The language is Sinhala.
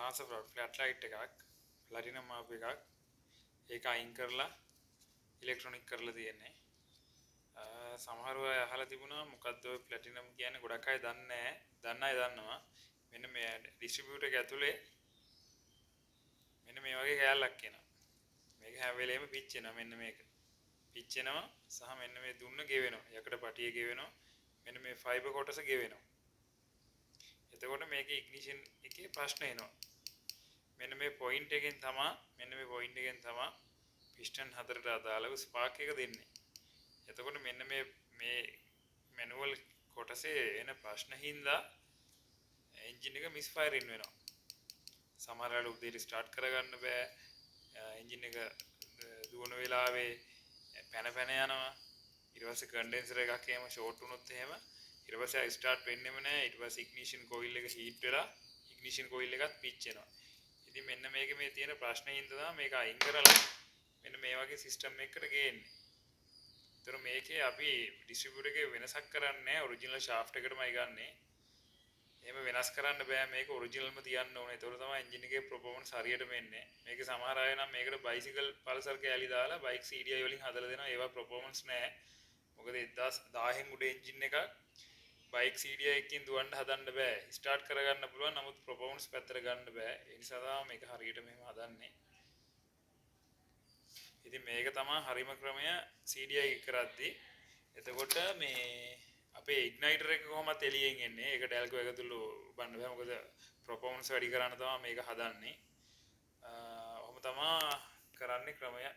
මාස ෆ්ලැට් ලයිට් එකක් ප්ලැටිනම් මාප් එකක් ඒක අයින් කරලා ඉලෙක්ට්‍රොනික කරලා තියෙන්නේ. සමහරව අහලා තිබුණා මොකද්ද ඔය ප්ලැටිනම් කියන්නේ ගොඩක් අය දන්නේ නැහැ. දන්න අය දන්නවා. මෙන්න මේ ඩිස්ට්‍රිබියුටර් එක ඇතුලේ මෙන්න මේ වගේ කෑල්ලක් එනවා. මේක හැම වෙලේම පිච්චෙනවා මෙන්න මේක. පිච්චෙනවා සහ මෙන්න මේ දුන්න ගෙවෙනවා. යකඩ පටිය ගෙවෙනවා. මෙන්න මේ ෆයිබර් කොටස ගෙවෙනවා. එතකොට මේකේ ඉග්නිෂන් එකේ ප්‍රශ්න එනවා. මෙන්න මේ පොයින්ට් එකෙන් තමයි පිස්ටන් හතරට අදාළව ස්පාර්ක් එක දෙන්නේ. එතකොට මෙන්න මේ මැනුවල් කොටසේ එන ප්‍රශ්න හින්දා එන්ජින් එක මිස්ෆයරින් වෙනවා. සමහර වෙලාවට උදේට ස්ටාර්ට් කරගන්න බෑ. එන්ජින් එක දුවන වෙලාවේ පැන යනවා. ඊට පස්සේ කන්ඩෙන්සර් එකක් එහෙම ෂෝට් වුණොත් එහෙම ඊට පස්සේ ස්ටාර්ට් වෙන්නෙම නෑ. ඊට පස්සේ ඉග්නිෂන් කොයිල් එක හීට් වෙලා ඉග්නිෂන් කොයිල් එකත් පිච්චෙනවා. ඉතින් මෙන්න මේකේ මේ තියෙන ප්‍රශ්නේ හින්දා තමයි මේක අයින් කරලා මෙන්න මේ වගේ සිස්ටම් එකකට ගේන්නේ. ඒතර මේකේ අපි ඩිස්ට්‍රිබියුටර් එකේ වෙනසක් කරන්නේ නැහැ. ඔරිජිනල් ෂාෆ්ට් එකටමයි ගන්නෙ. එහෙම වෙනස් කරන්න බෑ. මේක ඔරිජිනල්ම තියන්න ඕනේ. ඒතර තමයි එන්ජින් එකේ පර්ෆෝමන්ස් හරියටම එන්නේ. මේක සමහර අය නම් මේකට බයිසිකල් පල්සර් කෑලි දාලා බයික් CDI වලින් හදලා දෙනවා. ඒවා පර්ෆෝමන්ස් නැහැ. මොකද 1000න් උඩ එන්ජින් එකක් බයික් CDI එකකින් දුවන්න හදන්න බෑ. ස්ටාර්ට් කරගන්න පුළුවන්. නමුත් පර්ෆෝමන්ස් පැත්තට ගන්න බෑ. ඒ නිසා තමයි මේක හරියට මෙහෙම හදන්නේ. ඉතින් මේක තමයි හරිම ක්‍රමය CDI කරද්දී. එතකොට මේ අපේ ඉග්නයිටර් එක කොහොමද එළියෙන් එන්නේ? ඒක ඩැල්කෝ එකතුළු බන්න බෑ. මොකද පර්ෆෝමන්ස් වැඩි කරන්න තමයි මේක හදන්නේ. ඔහොම තමයි කරන්නේ ක්‍රමය.